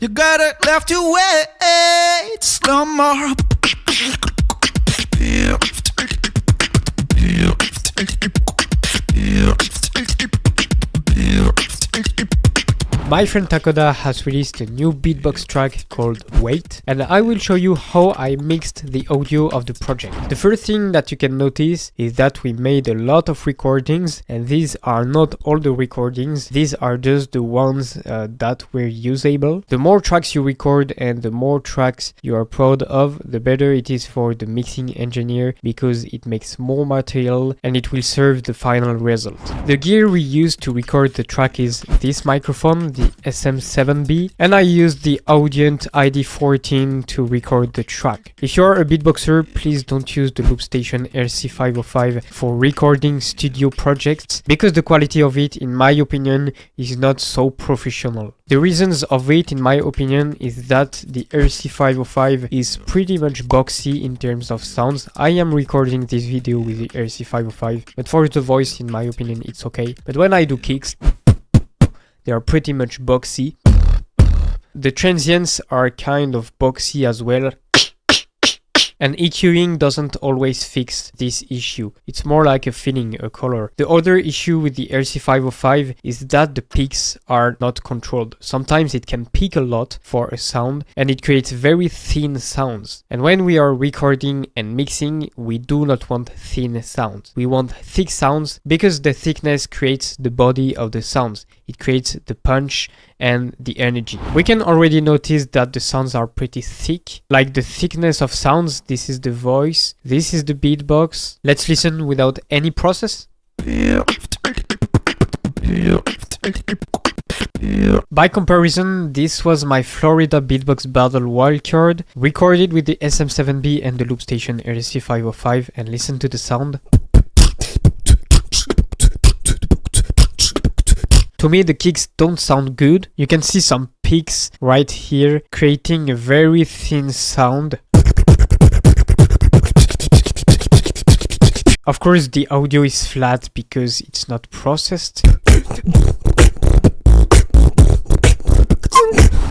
You gotta love to wait slow more. My friend Takoda has released a new beatbox track called Wait, and I will show you how I mixed the audio of the project. The first thing that you can notice is that we made a lot of recordings, and these are not all the recordings, these are just the ones that were usable. The more tracks you record and the more tracks you are proud of, the better it is for the mixing engineer, because it makes more material and it will serve the final result. The gear we used to record the track is this microphone, the SM7B, and I used the Audient ID14 to record the track. If you are a beatboxer, please don't use the loop station RC505 for recording studio projects, because the quality of it, in my opinion, is not so professional. The reasons of it, in my opinion, is that the RC505 is pretty much boxy in terms of sounds. I am recording this video with the RC505, but for the voice, in my opinion, it's okay. But when I do kicks, they are pretty much boxy. The transients are kind of boxy as well. And EQing doesn't always fix this issue. It's more like a feeling, a color. The other issue with the RC505 is that the peaks are not controlled. Sometimes it can peak a lot for a sound and it creates very thin sounds. And when we are recording and mixing, we do not want thin sounds. We want thick sounds because the thickness creates the body of the sounds. It creates the punch and the energy. We can already notice that the sounds are pretty thick. Like the thickness of sounds, this is the voice, this is the beatbox. Let's listen without any process. By comparison, this was my Florida Beatbox Battle wildcard, recorded with the SM7B and the loop station RC505, and listen to the sound. To me, the kicks don't sound good. You can see some peaks right here, creating a very thin sound. Of course, the audio is flat because it's not processed.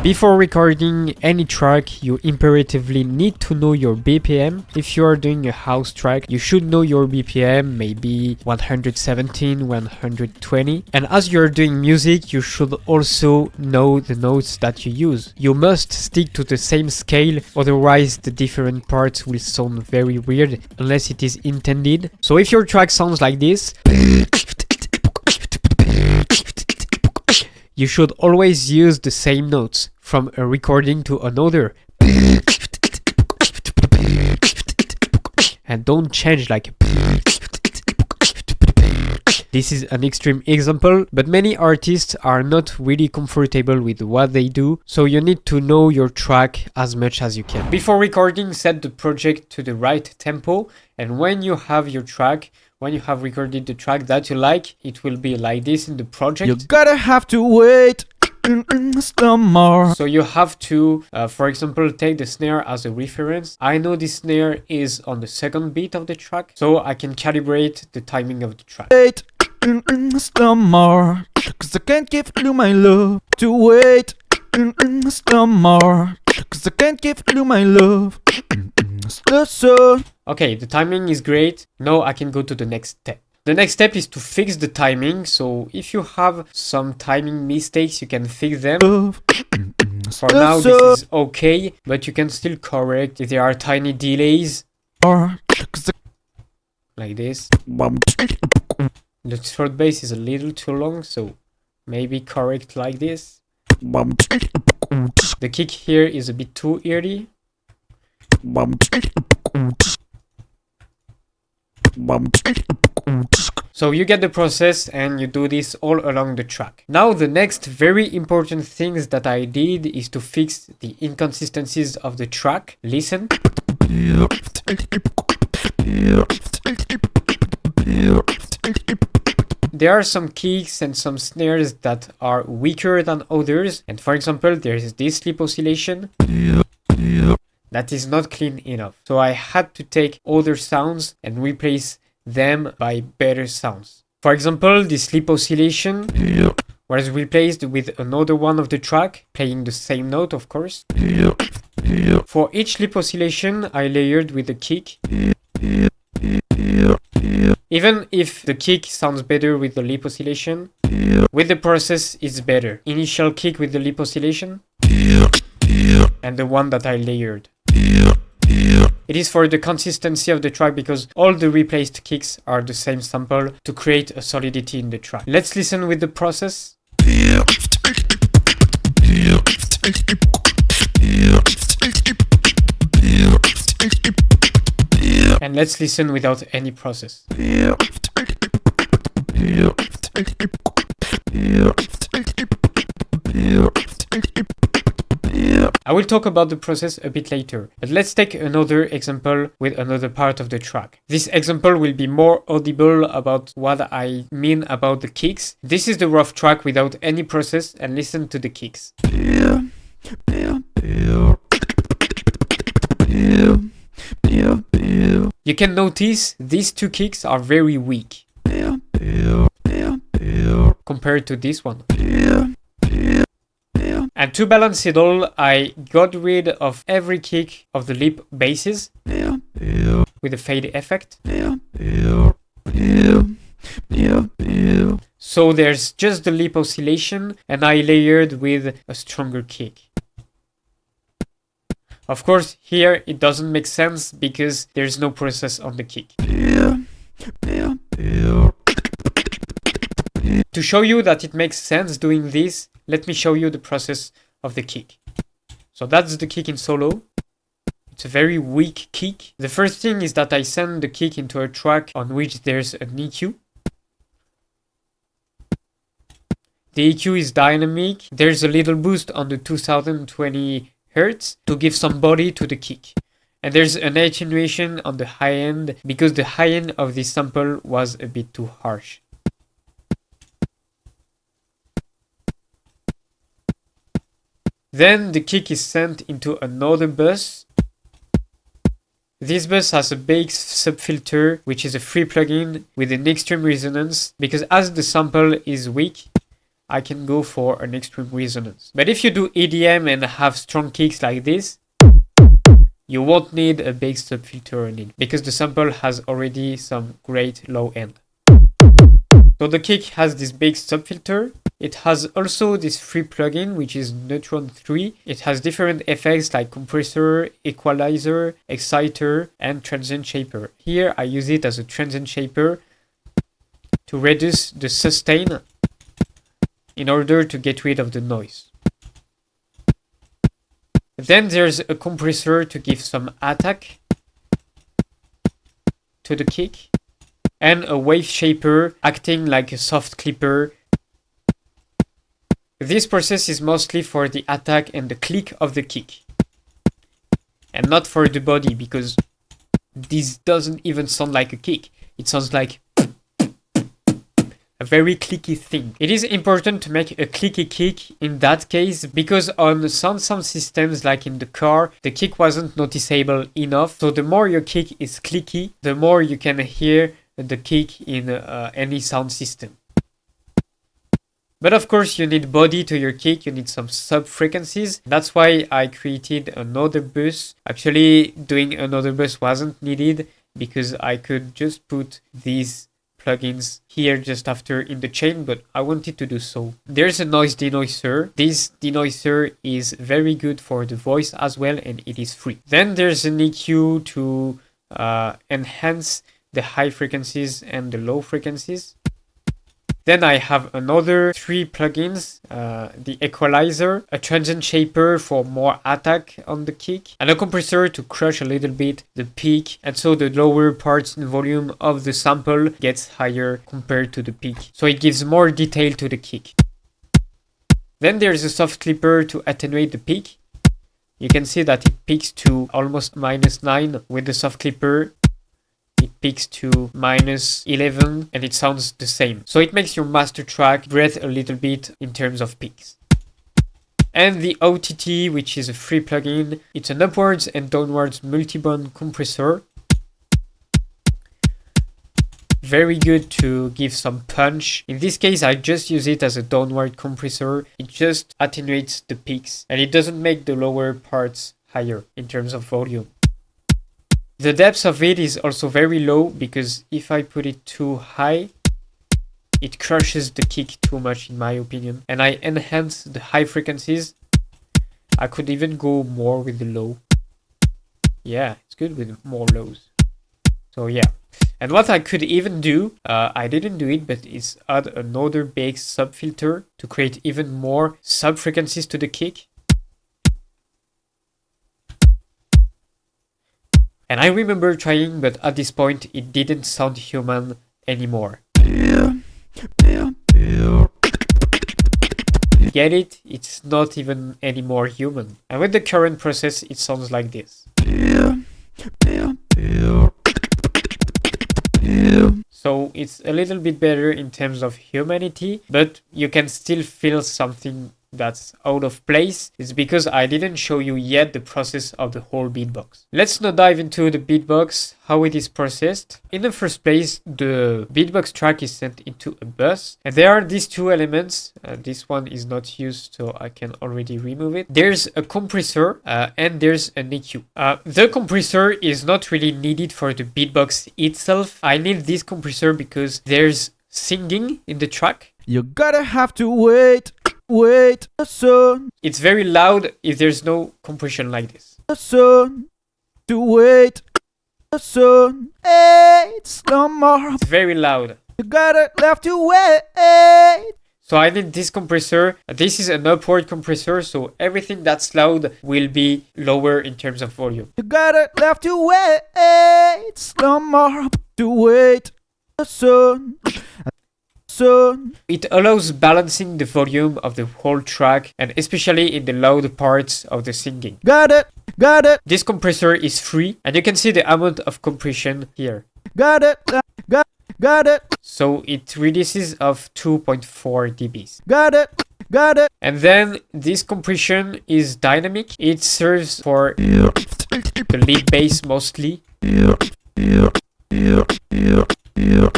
Before recording any track, you imperatively need to know your BPM. If you are doing a house track, you should know your BPM, maybe 117, 120. And as you're doing music, you should also know the notes that you use. You must stick to the same scale, otherwise the different parts will sound very weird, unless it is intended. So if your track sounds like this, you should always use the same notes from a recording to another. And don't change like. This is an extreme example, but many artists are not really comfortable with what they do, so you need to know your track as much as you can. Before recording, set the project to the right tempo, and when you have your track, when you have recorded the track that you like, it will be like this in the project. You gotta have to wait some more. So you have to, for example, take the snare as a reference. I know this snare is on the second beat of the track, so I can calibrate the timing of the track. Wait some more, 'cause I can't give you my love. To wait some more, 'cause I can't give you my love. So. Okay, the timing is great. Now I can go to the next step. The next step is to fix the timing. So if you have some timing mistakes, you can fix them. For now, this is okay, but you can still correct if there are tiny delays. Like this. The short bass is a little too long, so maybe correct like this. The kick here is a bit too early. So you get the process and you do this all along the track. Now the next very important things that I did is to fix the inconsistencies of the track. Listen. There are some kicks and some snares that are weaker than others, and for example there is this slip oscillation that is not clean enough. So I had to take other sounds and replace them by better sounds. For example, this slip oscillation was replaced with another one of the track, playing the same note, of course. For each lip oscillation, I layered with the kick. Even if the kick sounds better with the lip oscillation, with the process it's better. Initial kick with the lip oscillation, and the one that I layered. It is for the consistency of the track because all the replaced kicks are the same sample to create a solidity in the track. Let's listen with the process. And let's listen without any process. I will talk about the process a bit later, but let's take another example with another part of the track. This example will be more audible about what I mean about the kicks. This is the rough track without any process, and listen to the kicks. You can notice these two kicks are very weak compared to this one. And to balance it all, I got rid of every kick of the lip basses with a fade effect. So there's just the lip oscillation, and I layered with a stronger kick. Of course, here it doesn't make sense because there's no process on the kick. To show you that it makes sense doing this, let me show you the process of the kick. So that's the kick in solo. It's a very weak kick. The first thing is that I send the kick into a track on which there's an EQ. The EQ is dynamic. There's a little boost on the 2020 Hz to give some body to the kick. And there's an attenuation on the high end because the high end of this sample was a bit too harsh. Then the kick is sent into another bus. This bus has a bass subfilter, which is a free plugin with an extreme resonance, because as the sample is weak, I can go for an extreme resonance. But if you do EDM and have strong kicks like this, you won't need a bass subfilter on it, because the sample has already some great low end. So the kick has this bass subfilter. It has also this free plugin, which is Neutron 3. It has different effects like compressor, equalizer, exciter, and transient shaper. Here I use it as a transient shaper to reduce the sustain in order to get rid of the noise. Then there's a compressor to give some attack to the kick, and a wave shaper acting like a soft clipper. This process is mostly for the attack and the click of the kick, and not for the body, because this doesn't even sound like a kick. It sounds like a very clicky thing. It is important to make a clicky kick in that case, because on some sound systems like in the car, the kick wasn't noticeable enough. So the more your kick is clicky, the more you can hear the kick in any sound system. But of course you need body to your kick, you need some sub frequencies. That's why I created another bus. Actually doing another bus wasn't needed because I could just put these plugins here just after in the chain, but I wanted to do so. There's a noise denoiser. This denoiser is very good for the voice as well, and it is free. Then there's an EQ to enhance the high frequencies and the low frequencies. Then I have another 3 plugins, the equalizer, a transient shaper for more attack on the kick, and a compressor to crush a little bit the peak, and so the lower parts in volume of the sample gets higher compared to the peak. So it gives more detail to the kick. Then there's a soft clipper to attenuate the peak. You can see that it peaks to almost -9 with the soft clipper. It peaks to -11 and it sounds the same. So it makes your master track breathe a little bit in terms of peaks. And the OTT, which is a free plugin, it's an upwards and downwards multi-band compressor. very good to give some punch. In this case, I just use it as a downward compressor. It just attenuates the peaks and it doesn't make the lower parts higher in terms of volume. The depth of it is also very low because if I put it too high, it crushes the kick too much in my opinion. And I enhance the high frequencies. I could even go more with the low. Yeah, it's good with more lows. So yeah. And what I could even do, I didn't do it, but is add another bass subfilter to create even more sub-frequencies to the kick. And I remember trying, but at this point it didn't sound human anymore. Get it? It's not even anymore human. And with the current process, it sounds like this. So it's a little bit better in terms of humanity, but you can still feel something that's out of place. It's because I didn't show you yet the process of the whole beatbox. Let's now dive into the beatbox, how it is processed. In the first place, the beatbox track is sent into a bus, and there are these two elements. This one is not used, so I can already remove it. There's a compressor and there's an EQ. The compressor is not really needed for the beatbox itself. I need this compressor because there's singing in the track. You gotta have to wait, the sun. It's very loud if there's no compression like this. The sun, to wait, the sun. It's no more. It's very loud. You gotta have to wait. So I need this compressor. This is an upward compressor, so everything that's loud will be lower in terms of volume. You gotta have to wait, no more. To wait, the sun. It allows balancing the volume of the whole track and especially in the loud parts of the singing. Got it. This compressor is free and you can see the amount of compression here. Got it. So it releases of 2.4 dBs. Got it. And then this compression is dynamic. It serves for the lead bass mostly.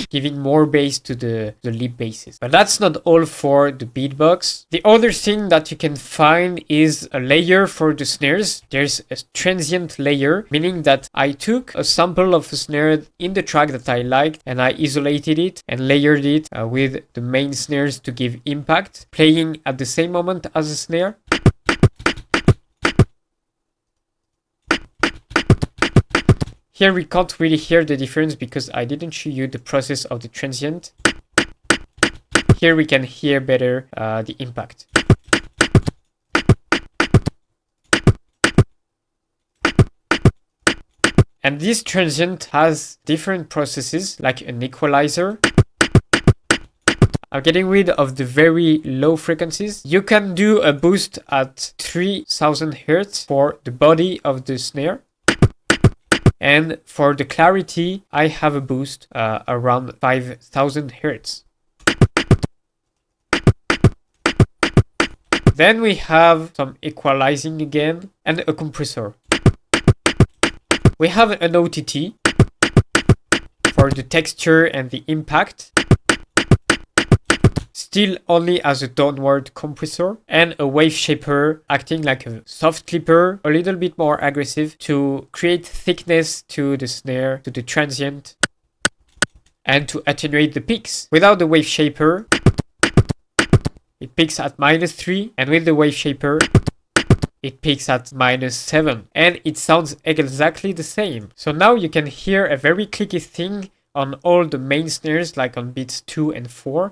Giving more bass to the lead basses. But that's not all for the beatbox. The other thing that you can find is a layer for the snares. There's a transient layer, meaning that I took a sample of a snare in the track that I liked and I isolated it and layered it with the main snares to give impact, playing at the same moment as a snare. Here we can't really hear the difference because I didn't show you the process of the transient. Here we can hear better the impact. And this transient has different processes like an equalizer. I'm getting rid of the very low frequencies. You can do a boost at 3000 Hz for the body of the snare. And for the clarity, I have a boost around 5000 Hz. Then we have some equalizing again and a compressor. We have an OTT for the texture and the impact. Still only as a downward compressor, and a wave shaper acting like a soft clipper, a little bit more aggressive to create thickness to the snare, to the transient, and to attenuate the peaks. Without the wave shaper, it peaks at -3, and with the wave shaper, it peaks at -7, and it sounds exactly the same. So now you can hear a very clicky thing on all the main snares, like on beats 2 and 4.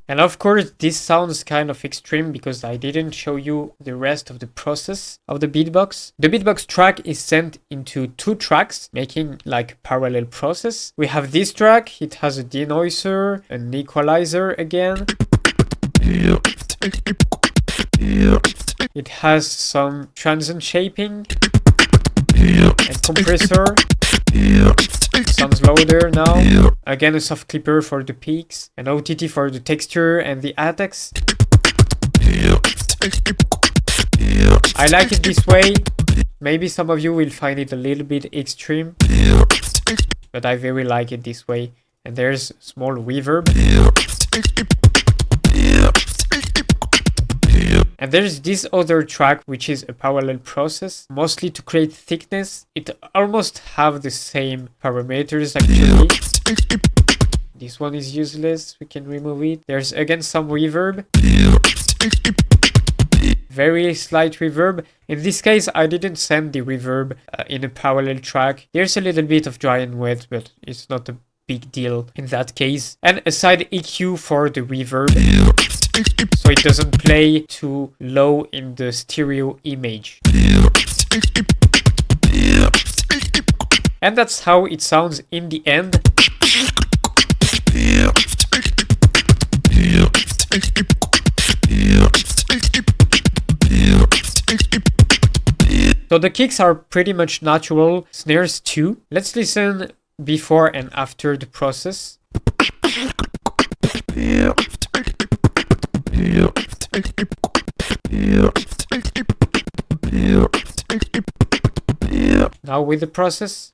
And of course this sounds kind of extreme because I didn't show you the rest of the process of the beatbox. The beatbox track is sent into 2 tracks, making like a parallel process. We have this track, it has a denoiser, an equalizer again. It has some transient shaping. And compressor. Sounds louder now. Again, a soft clipper for the peaks. An OTT for the texture and the attacks. I like it this way. Maybe some of you will find it a little bit extreme, but I very like it this way. And there's small reverb. And there's this other track, which is a parallel process, mostly to create thickness. It almost have the same parameters actually. This one is useless, we can remove it. There's again some reverb. Very slight reverb. In this case, I didn't send the reverb in a parallel track. There's a little bit of dry and wet, but it's not a big deal in that case. And a side EQ for the reverb, so it doesn't play too low in the stereo image. And that's how it sounds in the end. So the kicks are pretty much natural, snares too. Let's listen before and after the process. Now with the process.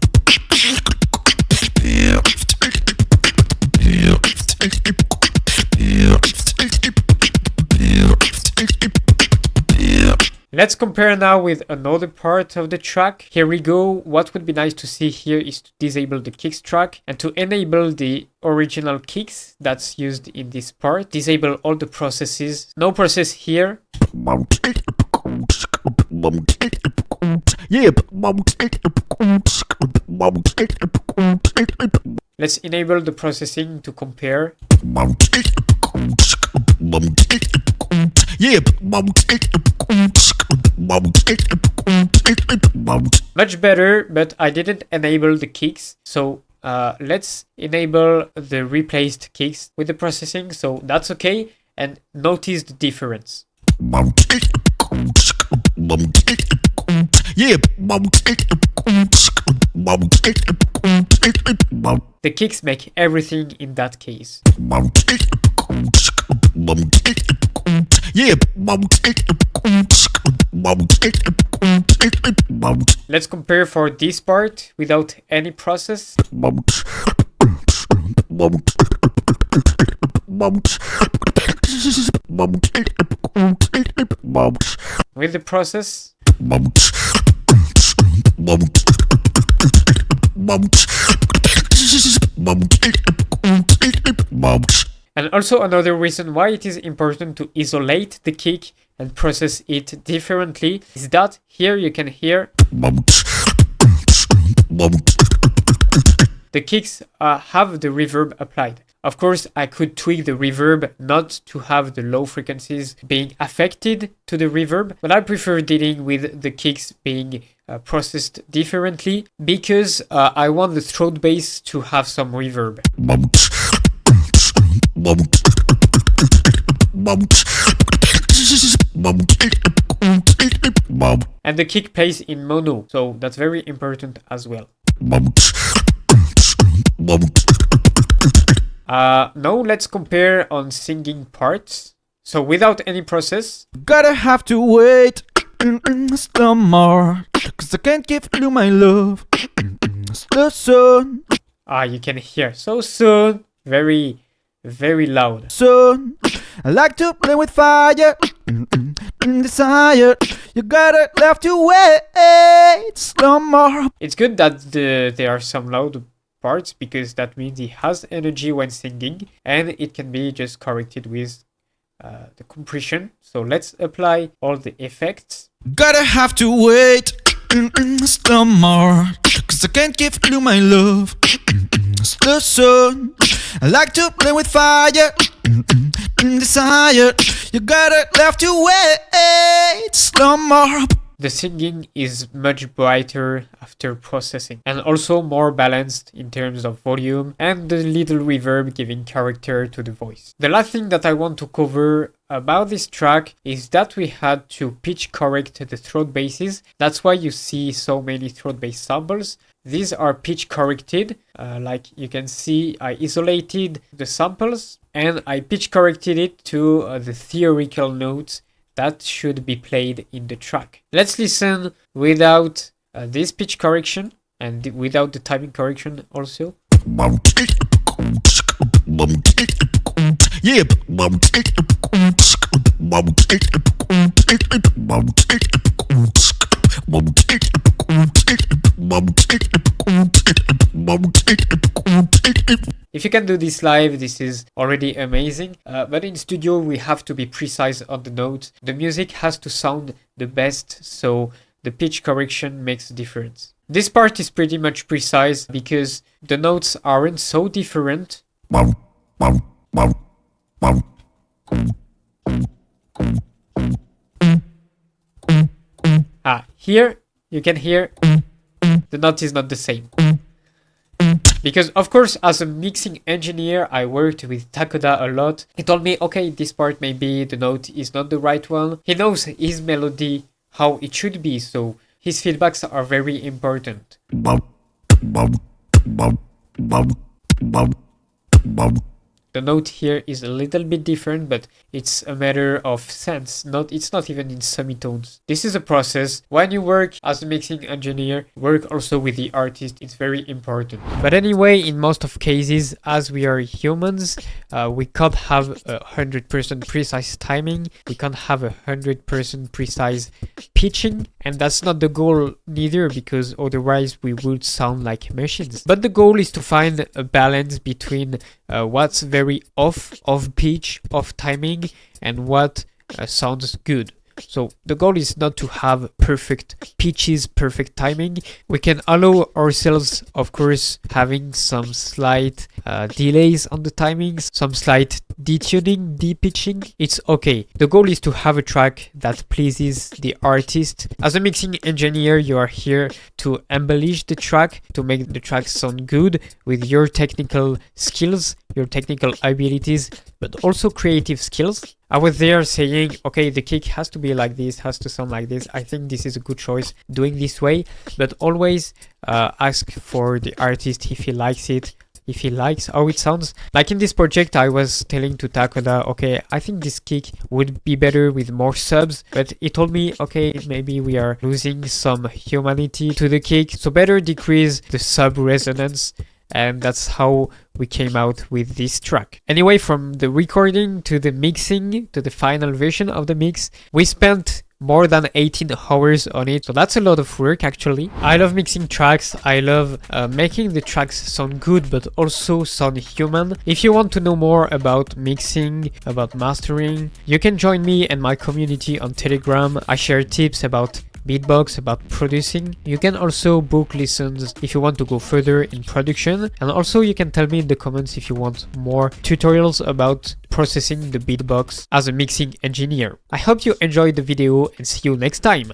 Let's compare now with another part of the track. Here we go. What would be nice to see here is to disable the kicks track and to enable the original kicks that's used in this part. Disable all the processes. No process here. Let's enable the processing to compare. Much better, but I didn't enable the kicks, so let's enable the replaced kicks with the processing, so that's okay, and notice the difference. The kicks make everything in that case. Let's compare for this part without any process. With the process. And also another reason why it is important to isolate the kick and process it differently is that here you can hear the kicks have the reverb applied. Of course, I could tweak the reverb not to have the low frequencies being affected to the reverb, but I prefer dealing with the kicks being processed differently because I want the throat bass to have some reverb. And the kick plays in mono, so that's very important as well. Now let's compare on singing parts. So without any process. Gotta have to wait some more, 'cause I can't give you my love so soon. You can hear so soon, very loud. Soon, I like to play with fire, desire. You gotta have to wait some more. It's good that there are some loud parts because that means he has energy when singing, and it can be just corrected with the compression. So let's apply all the effects. Gotta have to wait some more, 'cause I can't give you my love so soon. I like to play with fire, desire. You gotta have to wait some more. The singing is much brighter after processing and also more balanced in terms of volume and the little reverb giving character to the voice. The last thing that I want to cover about this track is that we had to pitch correct the throat basses. That's why you see so many throat bass samples. These are pitch corrected. Like you can see, I isolated the samples and I pitch corrected it to the theoretical notes that should be played in the track. Let's listen without this pitch correction and without the timing correction also. Yeah. If you can do this live, this is already amazing, but in studio we have to be precise on the notes. The music has to sound the best, so the pitch correction makes a difference. This part is pretty much precise because the notes aren't so different. Here you can hear the note is not the same. Because of course, as a mixing engineer, I worked with Takoda a lot. He told me, okay, this part maybe the note is not the right one. He knows his melody, how it should be, so his feedbacks are very important. The note here is a little bit different, but it's a matter of sense. It's not even in semitones. This is a process. When you work as a mixing engineer, work also with the artist. It's very important. But anyway, in most of cases, as we are humans, we can't have 100% precise timing. We can't have 100% precise pitching. And that's not the goal neither, because otherwise we would sound like machines. But the goal is to find a balance between what's very off pitch, off timing, and what sounds good. So the goal is not to have perfect pitches, perfect timing. We can allow ourselves, of course, having some slight delays on the timings, some slight detuning, de-pitching. It's okay. The goal is to have a track that pleases the artist. As a mixing engineer, you are here to embellish the track, to make the track sound good with your technical skills, your technical abilities, but also creative skills. I was there saying, okay, the kick has to be like this, has to sound like this. I think this is a good choice doing this way, but always ask for the artist if he likes it, if he likes how it sounds. Like in this project, I was telling to Takoda, okay, I think this kick would be better with more subs, but he told me, okay, maybe we are losing some humanity to the kick, so better decrease the sub resonance. And that's how we came out with this track. Anyway, from the recording to the mixing to the final version of the mix, we spent more than 18 hours on it, so that's a lot of work actually. I love mixing tracks, I love making the tracks sound good but also sound human. If you want to know more about mixing, about mastering, you can join me and my community on Telegram. I share tips about beatbox, about producing. You can also book lessons if you want to go further in production, and also you can tell me in the comments if you want more tutorials about processing the beatbox as a mixing engineer. I hope you enjoyed the video and see you next time.